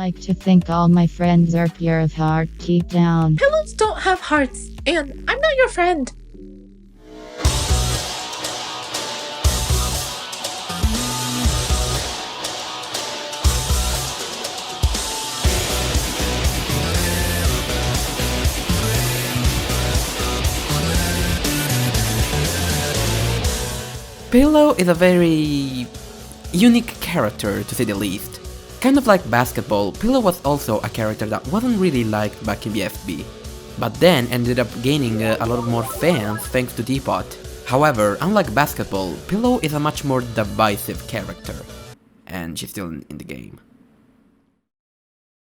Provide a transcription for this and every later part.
like to think all my friends are pure of heart deep down. Pillows don't have hearts, and I'm not your friend. Pillow is a very unique character, to say the least. Kind of like basketball, Pillow was also a character that wasn't really liked back in BFB, but then ended up gaining a lot more fans thanks to TPOT. However, unlike basketball, Pillow is a much more divisive character, and she's still in the game.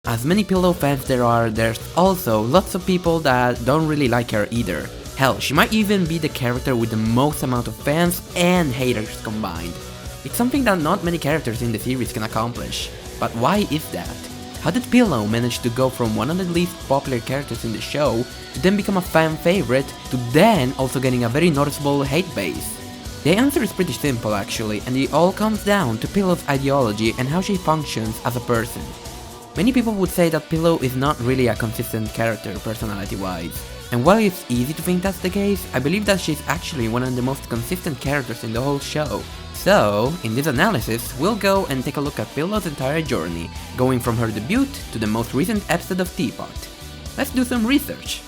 As many Pillow fans there are, there's also lots of people that don't really like her either. Hell, she might even be the character with the most amount of fans and haters combined. It's something that not many characters in the series can accomplish. But why is that? How did Pillow manage to go from one of the least popular characters in the show to then become a fan favorite to then also getting a very noticeable hate base? The answer is pretty simple actually, and it all comes down to Pillow's ideology and how she functions as a person. Many people would say that Pillow is not really a consistent character personality-wise. And while it's easy to think that's the case, I believe that she's actually one of the most consistent characters in the whole show. So, in this analysis, we'll go and take a look at Pillow's entire journey, going from her debut to the most recent episode of TPOT. Let's do some research!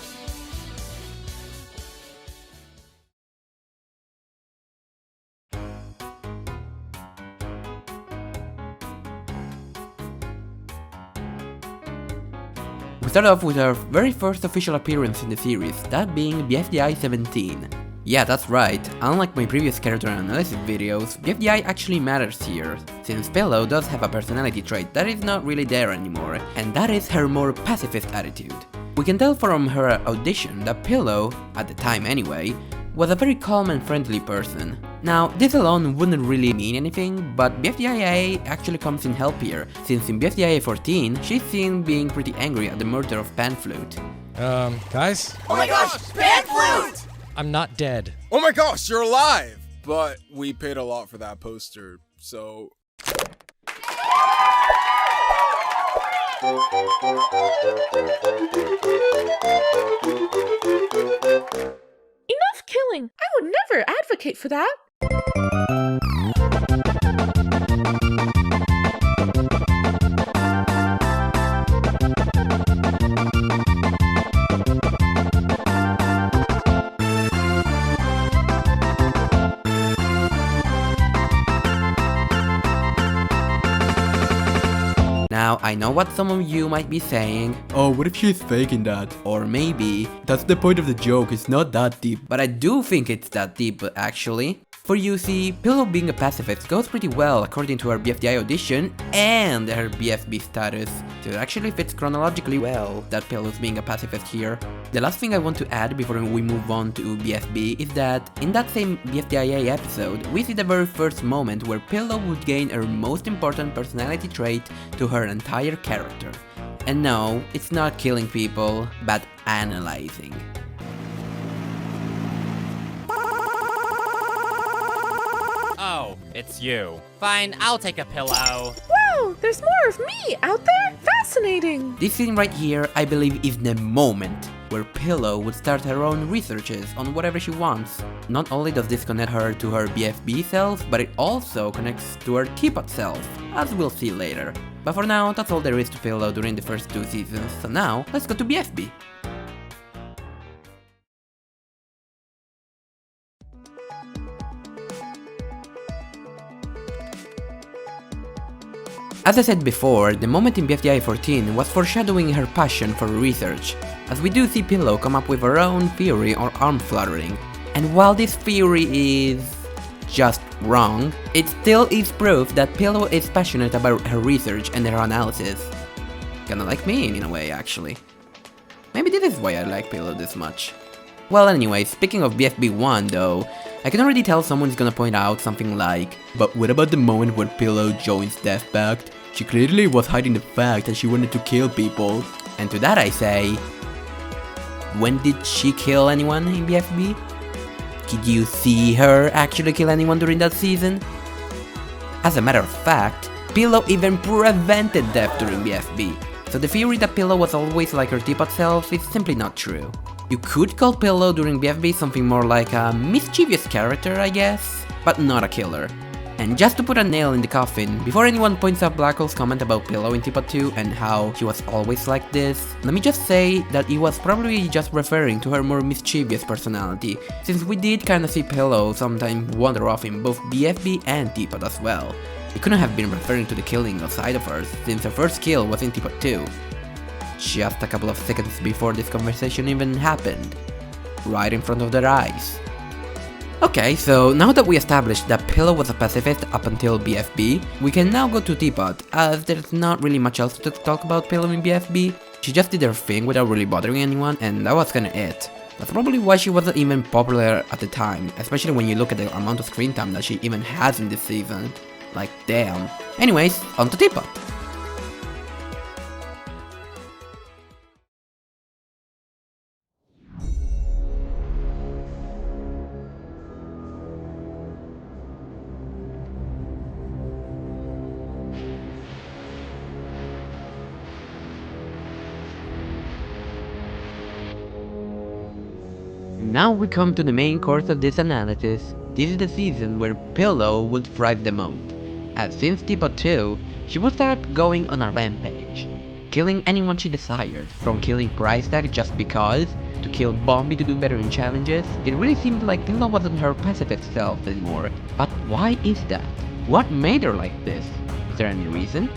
We start off with our very first official appearance in the series, that being BFDI 17. Yeah, that's right, unlike my previous character analysis videos, BFDI actually matters here, since Pillow does have a personality trait that is not really there anymore, and that is her more pacifist attitude. We can tell from her audition that Pillow, at the time anyway, was a very calm and friendly person. Now, this alone wouldn't really mean anything, but BFDIA actually comes in help here, since in BFDIA 14, she's seen being pretty angry at the murder of Panflute. Guys? Oh my gosh, Panflute! I'm not dead. Oh my gosh, you're alive! But we paid a lot for that poster, so... Enough killing! I would never advocate for that! Now, I know what some of you might be saying, oh, what if she's faking that? Or maybe, that's the point of the joke, it's not that deep. But I do think it's that deep, actually. For you see, Pillow being a pacifist goes pretty well according to her BFDI audition and her BFB status, so it actually fits chronologically well that Pillow's being a pacifist here. The last thing I want to add before we move on to BFB is that in that same BFDIA episode, we see the very first moment where Pillow would gain her most important personality trait to her entire character. And no, it's not killing people, but analyzing. Oh, it's you. Fine, I'll take a pillow. Wow, there's more of me out there? Fascinating! This scene right here, I believe, is the moment where Pillow would start her own researches on whatever she wants. Not only does this connect her to her BFB self, but it also connects to her TPOT self, as we'll see later. But for now, that's all there is to Pillow during the first 2 seasons, so now, let's go to BFB. As I said before, the moment in BFDI 14 was foreshadowing her passion for research, as we do see Pillow come up with her own theory on arm fluttering. And while this theory is just wrong, it still is proof that Pillow is passionate about her research and her analysis. Kinda like me in a way, actually. Maybe this is why I like Pillow this much. Well anyway, speaking of BFB 1 though, I can already tell someone's gonna point out something like, but what about the moment where Pillow joins Death Pact? She clearly was hiding the fact that she wanted to kill people. And to that I say, when did she kill anyone in BFB? Did you see her actually kill anyone during that season? As a matter of fact, Pillow even prevented death during BFB. So the theory that Pillow was always like her Teapot self is simply not true. You could call Pillow during BFB something more like a mischievous character, I guess, but not a killer. And just to put a nail in the coffin, before anyone points out Black Hole's comment about Pillow in TPOT 2 and how she was always like this, let me just say that he was probably just referring to her more mischievous personality, since we did kinda see Pillow sometimes wander off in both BFB and TPOT as well. He couldn't have been referring to the killing side of her, since her first kill was in TPOT 2. Just a couple of seconds before this conversation even happened, right in front of their eyes. Okay, so now that we established that Pillow was a pacifist up until BFB, we can now go to TPOT, as there's not really much else to talk about Pillow in BFB. She just did her thing without really bothering anyone, and that was kinda it. That's probably why she wasn't even popular at the time, especially when you look at the amount of screen time that she even has in this season. Like, damn. Anyways, on to TPOT. Now we come to the main course of this analysis. This is the season where Pillow would thrive the most, as since TPOT 2, she would start going on a rampage, killing anyone she desired, from killing Price Tag just because, to kill Bombi to do better in challenges. It really seemed like Pillow wasn't her pacifist self anymore. But why is that? What made her like this? Is there any reason?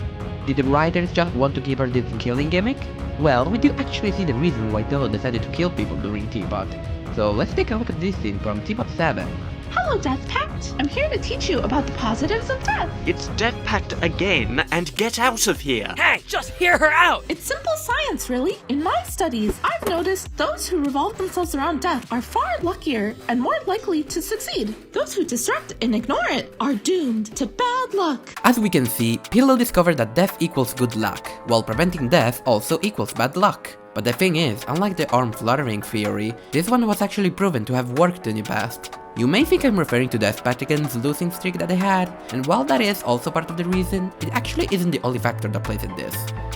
Did the writers just want to give her this killing gimmick? Well, we do actually see the reason why Pillow decided to kill people during TPOT. So let's take a look at this scene from TPOT 7. Hello, Death Pact. I'm here to teach you about the positives of death. It's Death Pact again, and get out of here! Hey, just hear her out! It's simple science, really. In my studies, I've noticed those who revolve themselves around death are far luckier and more likely to succeed. Those who distract and ignore it are doomed to bad luck. As we can see, Pillow discovered that death equals good luck, while preventing death also equals bad luck. But the thing is, unlike the arm fluttering theory, this one was actually proven to have worked in the past. You may think I'm referring to Death Pactigan's losing streak that they had, and while that is also part of the reason, it actually isn't the only factor that plays in this.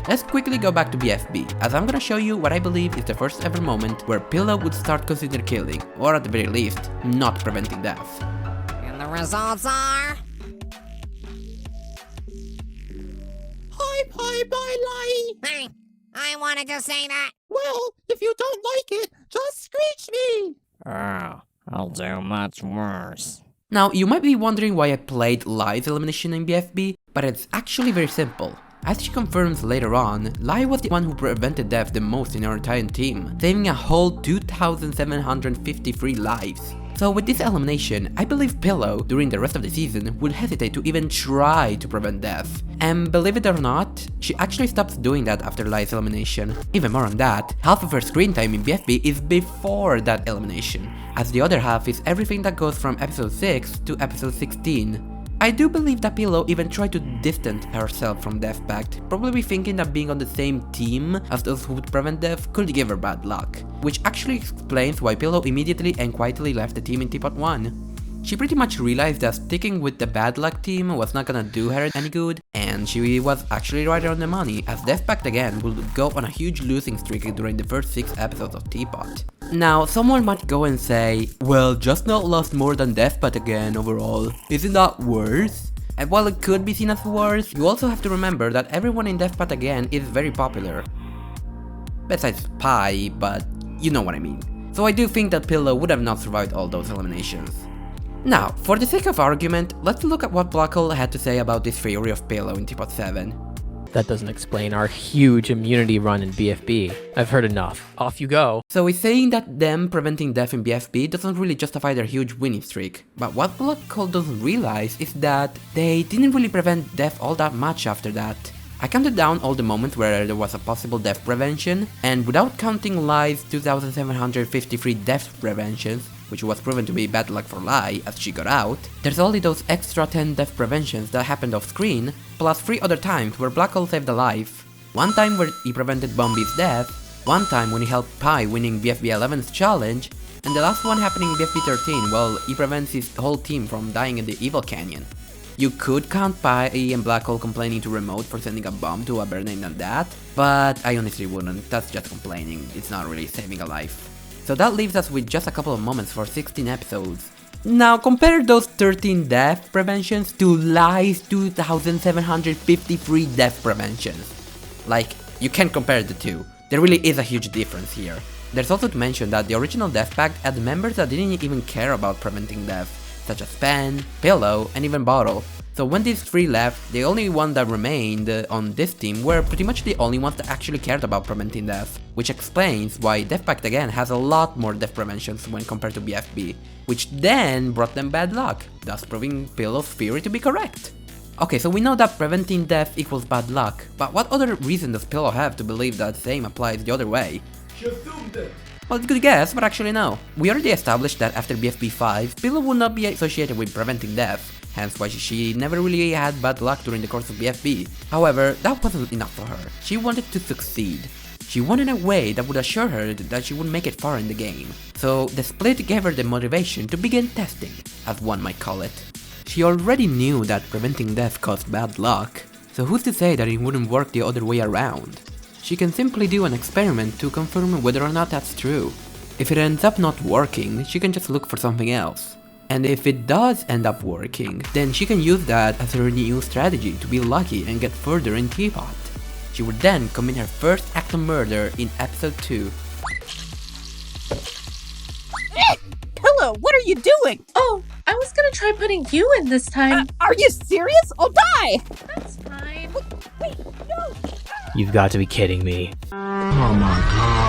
Let's quickly go back to BFB, as I'm gonna show you what I believe is the first ever moment where Pillow would start considering killing, or at the very least, not preventing death. And the results are... Hey, I wanted to say that. Well, if you don't like it, just screech me! Oh, I'll do much worse. Now, you might be wondering why I played Lai's elimination in BFB, but it's actually very simple. As she confirms later on, Lai was the one who prevented death the most in her entire team, saving a whole 2,753 lives. So with this elimination, I believe Pillow, during the rest of the season, would hesitate to even try to prevent death. And believe it or not, she actually stops doing that after Lai's elimination. Even more on that, half of her screen time in BFB is before that elimination, as the other half is everything that goes from episode 6 to episode 16. I do believe that Pillow even tried to distance herself from Death Pact, probably thinking that being on the same team as those who would prevent death could give her bad luck, which actually explains why Pillow immediately and quietly left the team in TPOT 1. She pretty much realized that sticking with the bad luck team was not gonna do her any good, and she was actually right on the money, as Death Pact again would go on a huge losing streak during the first 6 episodes of TPOT. Now, someone might go and say, well, Just Not lost more than Death Pact again overall, isn't that worse? And while it could be seen as worse, you also have to remember that everyone in Death Pact again is very popular. Besides Pi, but you know what I mean. So I do think that Pillow would have not survived all those eliminations. Now, for the sake of argument, let's look at what Black Hole had to say about this theory of Pillow in TPOT 7. That doesn't explain our huge immunity run in BFB. I've heard enough. Off you go. So he's saying that them preventing death in BFB doesn't really justify their huge winning streak. But what Black Hole doesn't realize is that they didn't really prevent death all that much after that. I counted down all the moments where there was a possible death prevention, and without counting Lai's 2,753 death preventions, which was proven to be bad luck for Lai as she got out, there's only those extra 10 death preventions that happened off screen, plus 3 other times where Black Hole saved a life. One time where he prevented Bombi's death, one time when he helped Pi winning BFB 11's challenge, and the last one happening in BFB 13 while he prevents his whole team from dying in the Evil Canyon. You could count Pi and Black Hole complaining to Remote for sending a bomb to a better name than that, but I honestly wouldn't, that's just complaining, it's not really saving a life. So that leaves us with just a couple of moments for 16 episodes. Now compare those 13 death preventions to Lie's 2,753 death preventions. Like, you can't compare the two, there really is a huge difference here. There's also to mention that the original Death Pact had members that didn't even care about preventing death, such as Pen, Pillow, and even Bottle. So when these three left, the only one that remained on this team were pretty much the only ones that actually cared about preventing death, which explains why Death Pact again has a lot more death preventions when compared to BFB, which then brought them bad luck, thus proving Pillow's theory to be correct. Okay, so we know that preventing death equals bad luck, but what other reason does Pillow have to believe that same applies the other way? She assumed it. Well, it's a good guess, but actually no. We already established that after BFB 5, Pillow would not be associated with preventing death, hence why she never really had bad luck during the course of BFB. However, that wasn't enough for her. She wanted to succeed. She wanted a way that would assure her that she would make it far in the game. So the split gave her the motivation to begin testing, as one might call it. She already knew that preventing death caused bad luck, so who's to say that it wouldn't work the other way around? She can simply do an experiment to confirm whether or not that's true. If it ends up not working, she can just look for something else. And if it does end up working, then she can use that as her new strategy to be lucky and get further in TPOT. She would then commit her first act of murder in episode 2. Pillow, what are you doing? Oh, I was gonna try putting you in this time. Are you serious? I'll die! That's fine. Wait, no! You've got to be kidding me. Oh my god.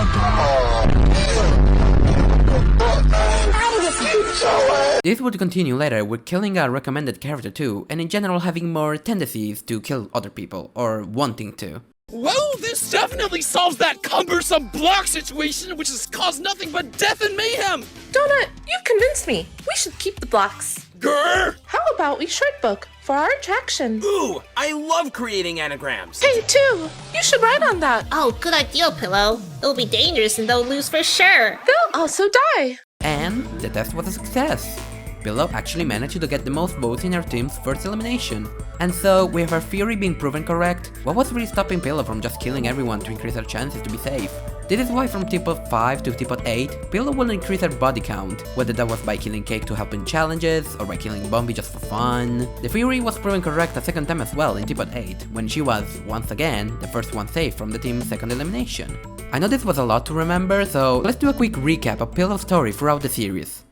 This would continue later with killing a recommended character too, and in general having more tendencies to kill other people, or wanting to. Well, this definitely solves that cumbersome block situation, which has caused nothing but death and mayhem! Donut, you've convinced me. We should keep the blocks. Grr! How about we short book for our attraction? Ooh, I love creating anagrams. Hey, too. You should write on that. Oh, good idea, Pillow. It'll be dangerous and they'll lose for sure. They'll also die. And the test was a success. Pillow actually managed to get the most votes in her team's first elimination. And so, with her theory being proven correct, what was really stopping Pillow from just killing everyone to increase her chances to be safe? This is why from TPOT 5 to TPOT 8, Pillow will increase her body count, whether that was by killing Cake to help in challenges, or by killing Bombi just for fun. The theory was proven correct a second time as well in TPOT 8, when she was, once again, the first one safe from the team's second elimination. I know this was a lot to remember, so let's do a quick recap of Pillow's story throughout the series.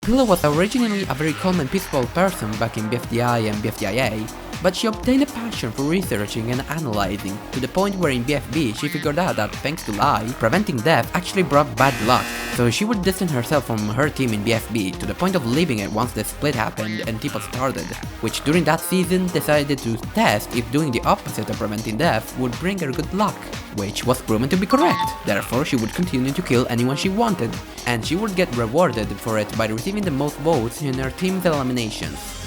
Pillow was originally a very calm and peaceful person back in BFDI and BFDIA, but she obtained a passion for researching and analyzing, to the point where in BFB she figured out that thanks to Lie, preventing death actually brought bad luck, so she would distance herself from her team in BFB to the point of leaving it once the split happened and TPOT started, which during that season decided to test if doing the opposite of preventing death would bring her good luck, which was proven to be correct. Therefore she would continue to kill anyone she wanted, and she would get rewarded for it by receiving the most votes in her team's eliminations.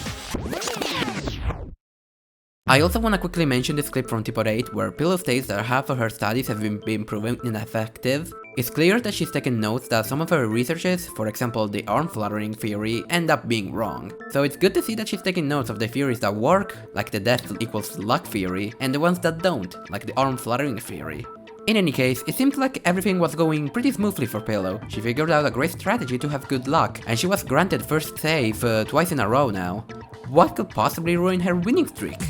I also want to quickly mention this clip from TPOT 8 where Pillow states that half of her studies have been proven ineffective. It's clear that she's taken notes that some of her researches, for example the arm fluttering theory, end up being wrong. So it's good to see that she's taking notes of the theories that work, like the death equals luck theory, and the ones that don't, like the arm fluttering theory. In any case, it seems like everything was going pretty smoothly for Pillow. She figured out a great strategy to have good luck, and she was granted first save twice in a row now. What could possibly ruin her winning streak?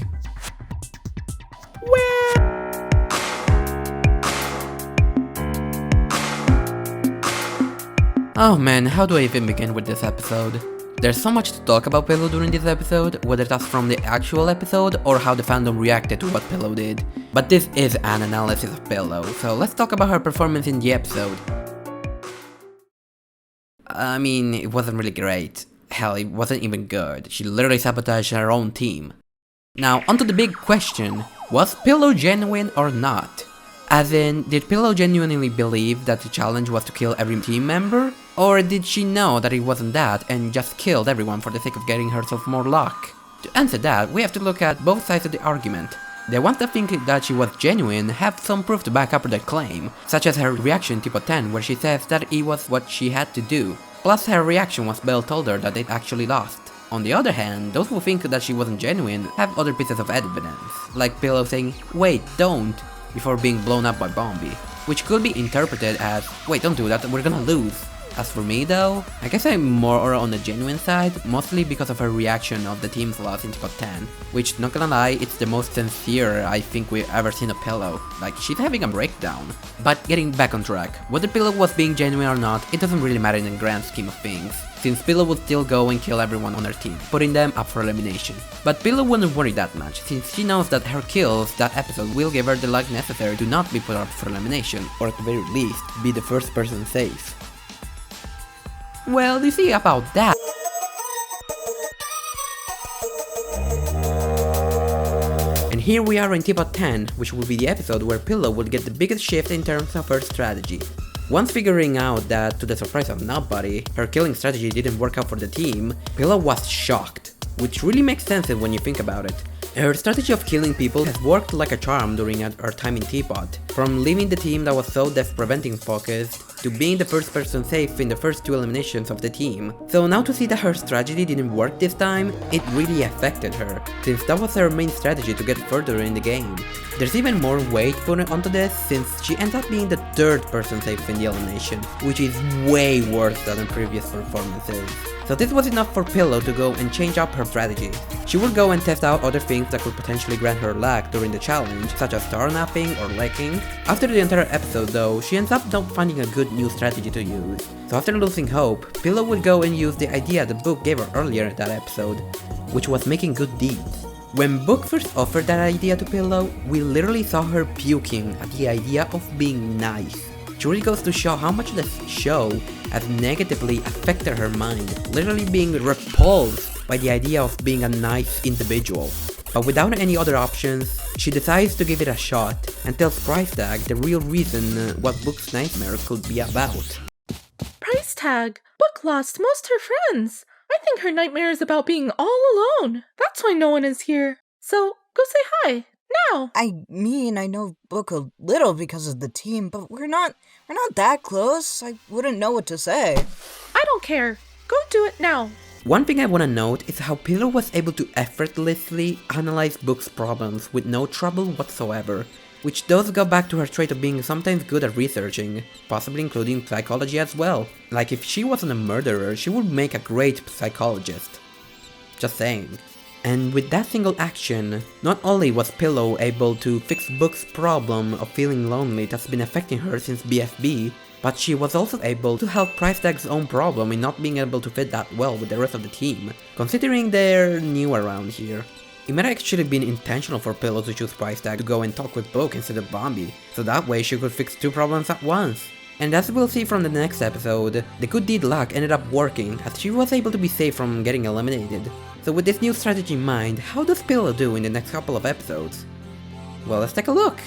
Oh man, how do I even begin with this episode? There's so much to talk about Pillow during this episode, whether that's from the actual episode or how the fandom reacted to what Pillow did. But this is an analysis of Pillow, so let's talk about her performance in the episode. I mean, it wasn't really great. Hell, it wasn't even good. She literally sabotaged her own team. Now, onto the big question. Was Pillow genuine or not? As in, did Pillow genuinely believe that the challenge was to kill every team member? Or did she know that it wasn't that and just killed everyone for the sake of getting herself more luck? To answer that, we have to look at both sides of the argument. The ones that think that she was genuine have some proof to back up their claim, such as her reaction to TPOT 10 where she says that it was what she had to do. Plus her reaction once Belle told her that they actually lost. On the other hand, those who think that she wasn't genuine have other pieces of evidence, like Pillow saying, "Wait, don't," before being blown up by Bombi, which could be interpreted as, "Wait, don't do that, we're gonna lose." As for me though, I guess I'm more on the genuine side, mostly because of her reaction of the team's loss in TPOT 10, which, not gonna lie, it's the most sincere I think we've ever seen a Pillow. Like, she's having a breakdown. But getting back on track, whether Pillow was being genuine or not, it doesn't really matter in the grand scheme of things, since Pillow would still go and kill everyone on her team, putting them up for elimination. But Pillow wouldn't worry that much, since she knows that her kills that episode will give her the luck necessary to not be put up for elimination, or at the very least, be the first person safe. Well, you see about that. And here we are in TPOT 10, which will be the episode where Pillow would get the biggest shift in terms of her strategy. Once figuring out that, to the surprise of nobody, her killing strategy didn't work out for the team, Pillow was shocked, which really makes sense when you think about it. Her strategy of killing people has worked like a charm during her time in TPOT, from leaving the team that was so death preventing focused, to being the first person safe in the first 2 eliminations of the team. So now to see that her strategy didn't work this time, it really affected her, since that was her main strategy to get further in the game. There's even more weight put onto this, since she ends up being the 3rd person safe in the elimination, which is way worse than her previous performances. So this was enough for Pillow to go and change up her strategy. She would go and test out other things that could potentially grant her luck during the challenge, such as star napping or lecking. After the entire episode though, she ends up not finding a good new strategy to use. So after losing hope, Pillow would go and use the idea the book gave her earlier in that episode, which was making good deeds. When Book first offered that idea to Pillow, we literally saw her puking at the idea of being nice. It really goes to show how much this show has negatively affected her mind, literally being repulsed by the idea of being a nice individual. But without any other options, she decides to give it a shot and tells Price Tag the real reason what Book's nightmare could be about. Price Tag, Book lost most her friends. I think her nightmare is about being all alone. That's why no one is here. So, go say hi, now. I mean, I know Book a little because of the team, but we're not that close. I wouldn't know what to say. I don't care. Go do it now. One thing I want to note is how Pillow was able to effortlessly analyze Book's problems with no trouble whatsoever, which does go back to her trait of being sometimes good at researching, possibly including psychology as well. Like, if she wasn't a murderer, she would make a great psychologist. Just saying. And with that single action, not only was Pillow able to fix Book's problem of feeling lonely that's been affecting her since BFB, but she was also able to help Price Tag's own problem in not being able to fit that well with the rest of the team, considering they're new around here. It might have actually been intentional for Pillow to choose Price Tag to go and talk with Book instead of Bombi, so that way she could fix 2 problems at once. And as we'll see from the next episode, the good deed luck ended up working as she was able to be safe from getting eliminated. So with this new strategy in mind, how does Pillow do in the next couple of episodes? Well, let's take a look!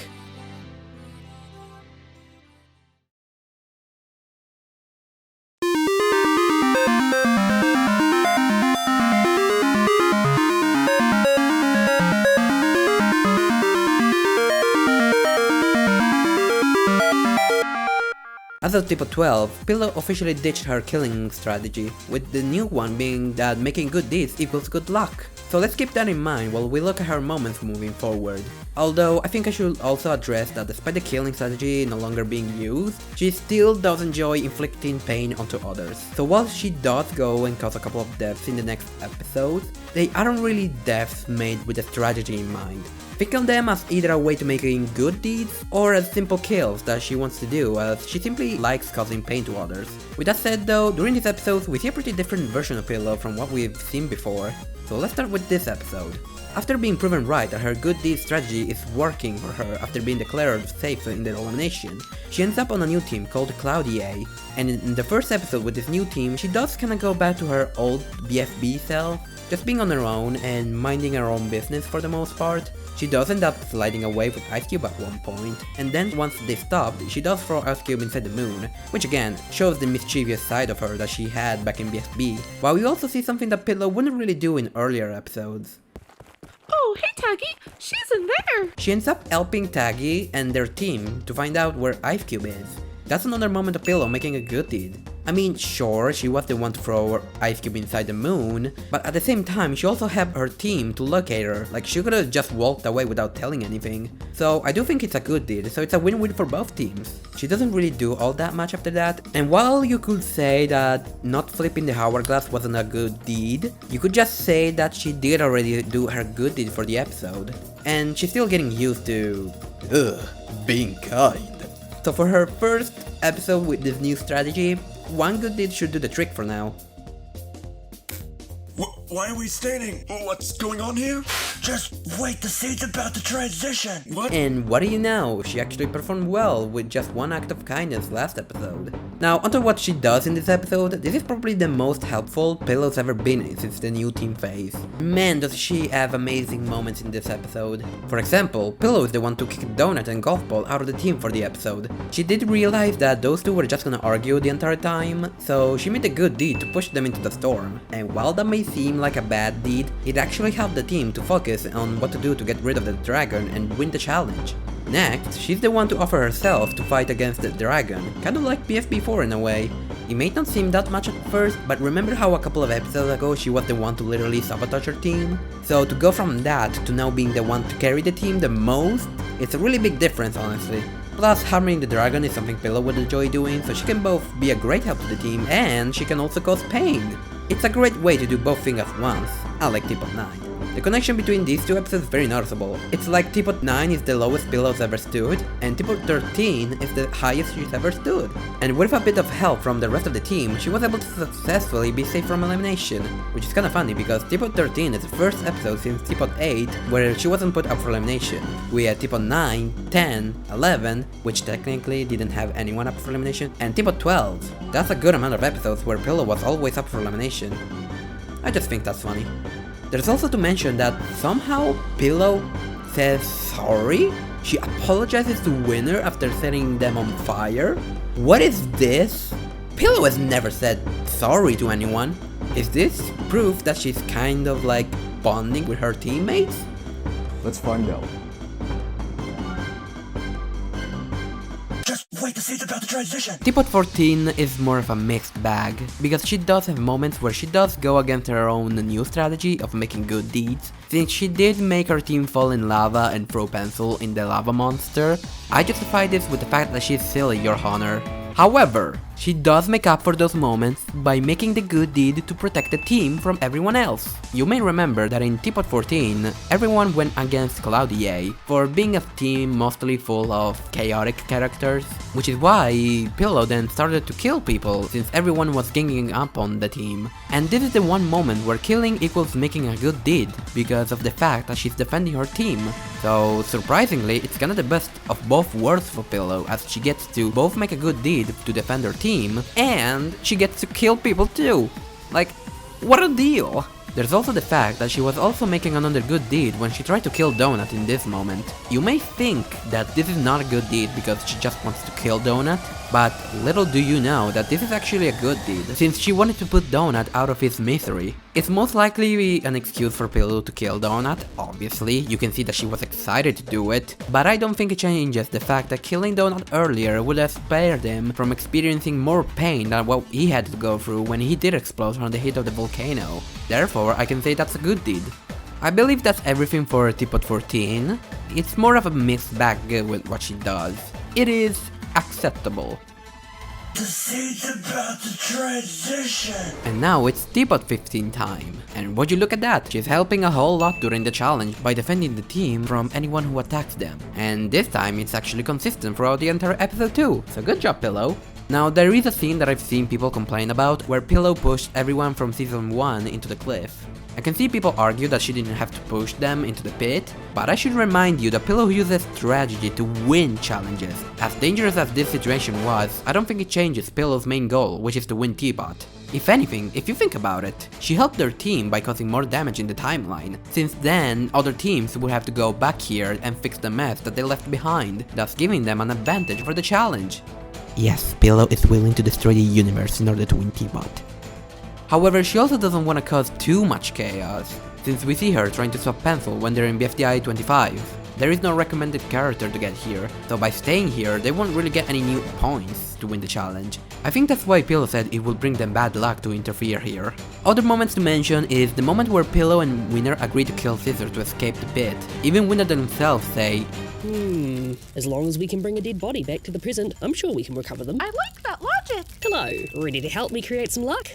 As of TPOT 12, Pillow officially ditched her killing strategy, with the new one being that making good deeds equals good luck. So let's keep that in mind while we look at her moments moving forward. Although I think I should also address that despite the killing strategy no longer being used, she still does enjoy inflicting pain onto others. So while she does go and cause a couple of deaths in the next episode, they aren't really deaths made with a strategy in mind. Think of them as either a way to making good deeds or as simple kills that she wants to do, as she simply likes causing pain to others. With that said though, during these episodes we see a pretty different version of Pillow from what we've seen before. So let's start with this episode. After being proven right that her good deed strategy is working for her after being declared safe in the elimination, she ends up on a new team called Cloudier, and in the first episode with this new team, she does kinda go back to her old BFB self, just being on her own and minding her own business for the most part. She does end up sliding away with Ice Cube at one point, and then once they stop, she does throw Ice Cube inside the moon, which again, shows the mischievous side of her that she had back in BFB, while we also see something that Pillow wouldn't really do in earlier episodes. Oh, hey Taggy, she's in there! She ends up helping Taggy and their team to find out where Ice Cube is. That's another moment of Pillow making a good deed. I mean, sure, she was the one to throw her ice cube inside the moon, but at the same time, she also helped her team to locate her, like she could have just walked away without telling anything. So I do think it's a good deed, so it's a win-win for both teams. She doesn't really do all that much after that, and while you could say that not flipping the hourglass wasn't a good deed, you could just say that she did already do her good deed for the episode, and she's still getting used to, being kind. So for her first episode with this new strategy, one good deed should do the trick for now. Why are we standing? What's going on here? Just wait to see it's about to transition. What? And what do you know? She actually performed well with just one act of kindness last episode. Now, onto what she does in this episode, this is probably the most helpful Pillow's ever been in since the new team phase. Man, does she have amazing moments in this episode. For example, Pillow is the one to kick Donut and Golf Ball out of the team for the episode. She did realize that those two were just gonna argue the entire time, so she made a good deed to push them into the storm. And while that may seem like a bad deed, it actually helped the team to focus on what to do to get rid of the dragon and win the challenge. Next, she's the one to offer herself to fight against the dragon, kinda like BFB4 in a way. It may not seem that much at first, but remember how a couple of episodes ago she was the one to literally sabotage her team? So to go from that to now being the one to carry the team the most, it's a really big difference honestly. Plus, harming the dragon is something Pillow would enjoy doing, so she can both be a great help to the team and she can also cause pain. It's a great way to do both things at once, unlike TPOT 9. The connection between these two episodes is very noticeable. It's like TPOT 9 is the lowest Pillow's ever stood, and TPOT 13 is the highest she's ever stood. And with a bit of help from the rest of the team, she was able to successfully be safe from elimination, which is kinda funny because TPOT 13 is the first episode since TPOT 8 where she wasn't put up for elimination. We had TPOT 9, 10, 11, which technically didn't have anyone up for elimination, and TPOT 12. That's a good amount of episodes where Pillow was always up for elimination. I just think that's funny. There's also to mention that somehow Pillow says sorry? She apologizes to Winner after setting them on fire? What is this? Pillow has never said sorry to anyone. Is this proof that she's kind of like bonding with her teammates? Let's find out. Wait to see it's about to transition. TPOT 14 is more of a mixed bag, because she does have moments where she does go against her own new strategy of making good deeds. Since she did make her team fall in lava and throw pencil in the lava monster, I justify this with the fact that she's silly, Your Honor. However, she does make up for those moments by making the good deed to protect the team from everyone else. You may remember that in TPOT 14, everyone went against Cloudier for being a team mostly full of chaotic characters, which is why Pillow then started to kill people since everyone was ganging up on the team. And this is the one moment where killing equals making a good deed because of the fact that she's defending her team. So surprisingly, it's kinda the best of both worlds for Pillow, as she gets to both make a good deed to defend her team, and she gets to kill people too. Like, what a deal! There's also the fact that she was also making another good deed when she tried to kill Donut in this moment. You may think that this is not a good deed because she just wants to kill Donut, but little do you know that this is actually a good deed, since she wanted to put Donut out of his misery. It's most likely an excuse for Pillow to kill Donut, obviously, you can see that she was excited to do it, but I don't think it changes the fact that killing Donut earlier would have spared him from experiencing more pain than what he had to go through when he did explode from the heat of the volcano. Therefore, I can say that's a good deed. I believe that's everything for TPOT 14. It's more of a mixed bag with what she does. It is acceptable. The seed's about to transition. And now it's TPOT 15 time. And would you look at that, she's helping a whole lot during the challenge by defending the team from anyone who attacks them. And this time it's actually consistent throughout the entire episode too, so good job Pillow. Now there is a scene that I've seen people complain about where Pillow pushed everyone from season 1 into the cliff. I can see people argue that she didn't have to push them into the pit, but I should remind you that Pillow uses strategy to win challenges. As dangerous as this situation was, I don't think it changes Pillow's main goal, which is to win TPOT. If anything, if you think about it, she helped their team by causing more damage in the timeline, since then other teams would have to go back here and fix the mess that they left behind, thus giving them an advantage for the challenge. Yes, Pillow is willing to destroy the universe in order to win TPOT. However, she also doesn't want to cause too much chaos, since we see her trying to swap pencil when they're in BFDIA 25. There is no recommended character to get here, so by staying here, they won't really get any new points to win the challenge. I think that's why Pillow said it will bring them bad luck to interfere here. Other moments to mention is the moment where Pillow and Winner agree to kill Scissor to escape the pit. Even Winner themselves say, as long as we can bring a dead body back to the present, I'm sure we can recover them. I like that logic. Hello, ready to help me create some luck?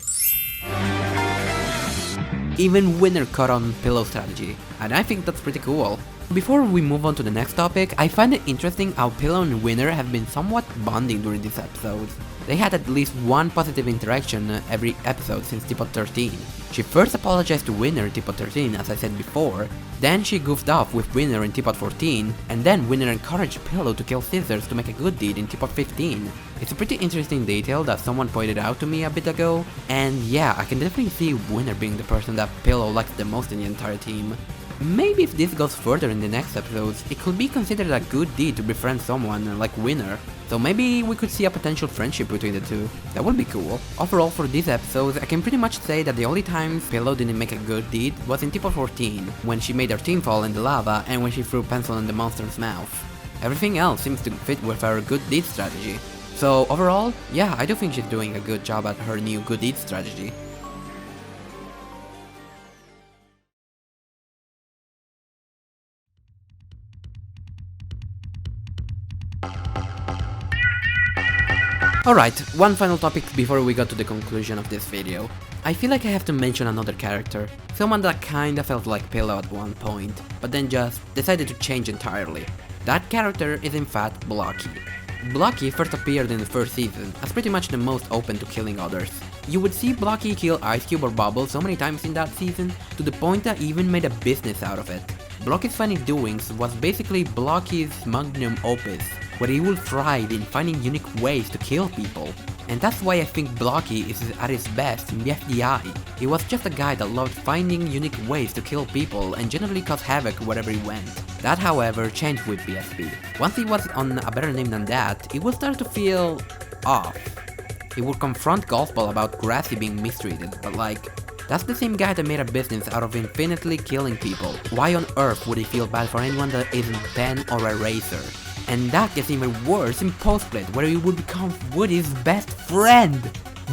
Even Winner caught on Pillow's strategy, and I think that's pretty cool. Before we move on to the next topic, I find it interesting how Pillow and Winner have been somewhat bonding during this episode. They had at least one positive interaction every episode since TPOT 13. She first apologized to Winner in TPOT 13 as I said before, then she goofed off with Winner in TPOT 14, and then Winner encouraged Pillow to kill Scissors to make a good deed in TPOT 15. It's a pretty interesting detail that someone pointed out to me a bit ago, and yeah, I can definitely see Winner being the person that Pillow likes the most in the entire team. Maybe if this goes further in the next episodes, it could be considered a good deed to befriend someone like Winner, so maybe we could see a potential friendship between the two. That would be cool. Overall for these episodes, I can pretty much say that the only times Pillow didn't make a good deed was in TPOT 14, when she made her team fall in the lava and when she threw a pencil in the monster's mouth. Everything else seems to fit with her good deed strategy. So overall, yeah, I do think she's doing a good job at her new good deed strategy. Alright, one final topic before we go to the conclusion of this video. I feel like I have to mention another character, someone that kinda felt like Pillow at one point, but then just decided to change entirely. That character is in fact Blocky. Blocky first appeared in the first season, as pretty much the most open to killing others. You would see Blocky kill Ice Cube or Bubble so many times in that season, to the point that he even made a business out of it. Blocky's funny doings was basically Blocky's magnum opus, where he will thrive in finding unique ways to kill people. And that's why I think Blocky is at his best in BFDI. He was just a guy that loved finding unique ways to kill people and generally cause havoc wherever he went. That however changed with BFB. Once he was on a better name than that, he would start to feel off. He would confront Golfball about Grassy being mistreated, but like, that's the same guy that made a business out of infinitely killing people. Why on earth would he feel bad for anyone that isn't Pen or Eraser? And that gets even worse in Postplate, where he would become Woody's best friend!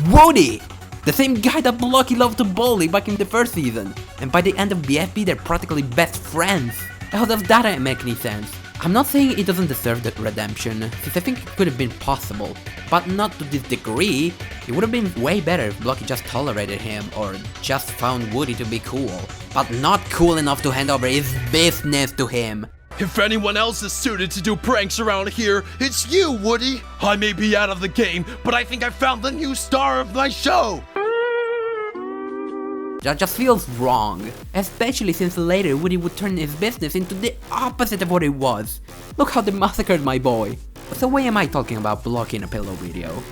Woody! The same guy that Blocky loved to bully back in the first season. And by the end of BFB, they're practically best friends. How does that make any sense? I'm not saying it doesn't deserve the redemption, since I think it could have been possible, but not to this degree. It would have been way better if Blocky just tolerated him, or just found Woody to be cool, but not cool enough to hand over his business to him. If anyone else is suited to do pranks around here, it's you, Woody! I may be out of the game, but I think I found the new star of my show! That just feels wrong, especially since later Woody would turn his business into the opposite of what it was. Look how they massacred my boy. So why am I talking about Blocky in a Pillow video?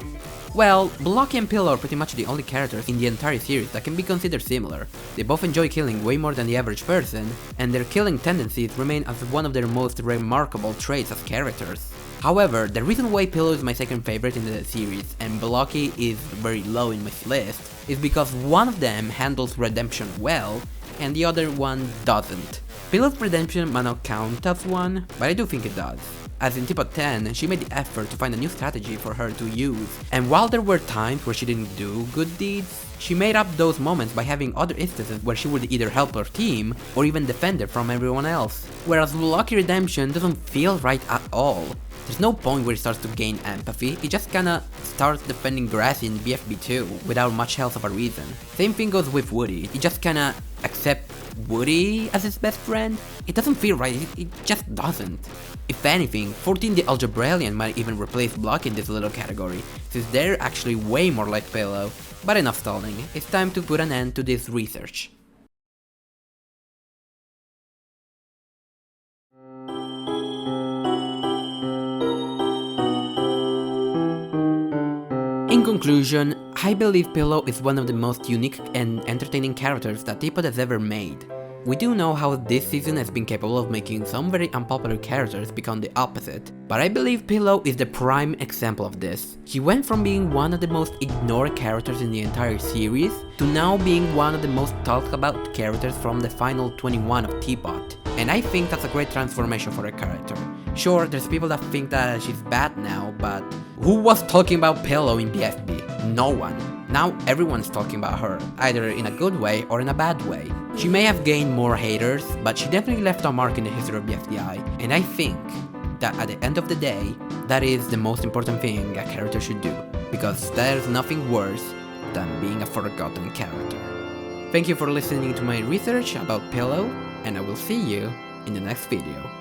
Well, Blocky and Pillow are pretty much the only characters in the entire series that can be considered similar. They both enjoy killing way more than the average person, and their killing tendencies remain as one of their most remarkable traits as characters. However, the reason why Pillow is my second favorite in the series and Blocky is very low in my list is because one of them handles redemption well, and the other one doesn't. Pillow's redemption might not count as one, but I do think it does. As in TPOT 10, she made the effort to find a new strategy for her to use, and while there were times where she didn't do good deeds, she made up those moments by having other instances where she would either help her team or even defend her from everyone else. Whereas Blocky redemption doesn't feel right at all. There's no point where he starts to gain empathy, he just kinda starts defending Grassy in BFB 2 without much else of a reason. Same thing goes with Woody, he just kinda accepts Woody as his best friend. It doesn't feel right, it just doesn't. If anything, 14 the Algebraian might even replace Blocky in this little category, since they're actually way more like Pillow. But enough stalling, it's time to put an end to this research. In conclusion, I believe Pillow is one of the most unique and entertaining characters that TPOT has ever made. We do know how this season has been capable of making some very unpopular characters become the opposite, but I believe Pillow is the prime example of this. He went from being one of the most ignored characters in the entire series, to now being one of the most talked about characters from the final 21 of TPOT, and I think that's a great transformation for a character. Sure, there's people that think that she's bad now, but who was talking about Pillow in BFB? No one. Now everyone's talking about her, either in a good way or in a bad way. She may have gained more haters, but she definitely left a mark in the history of BFDI, and I think that at the end of the day, that is the most important thing a character should do, because there's nothing worse than being a forgotten character. Thank you for listening to my research about Pillow, and I will see you in the next video.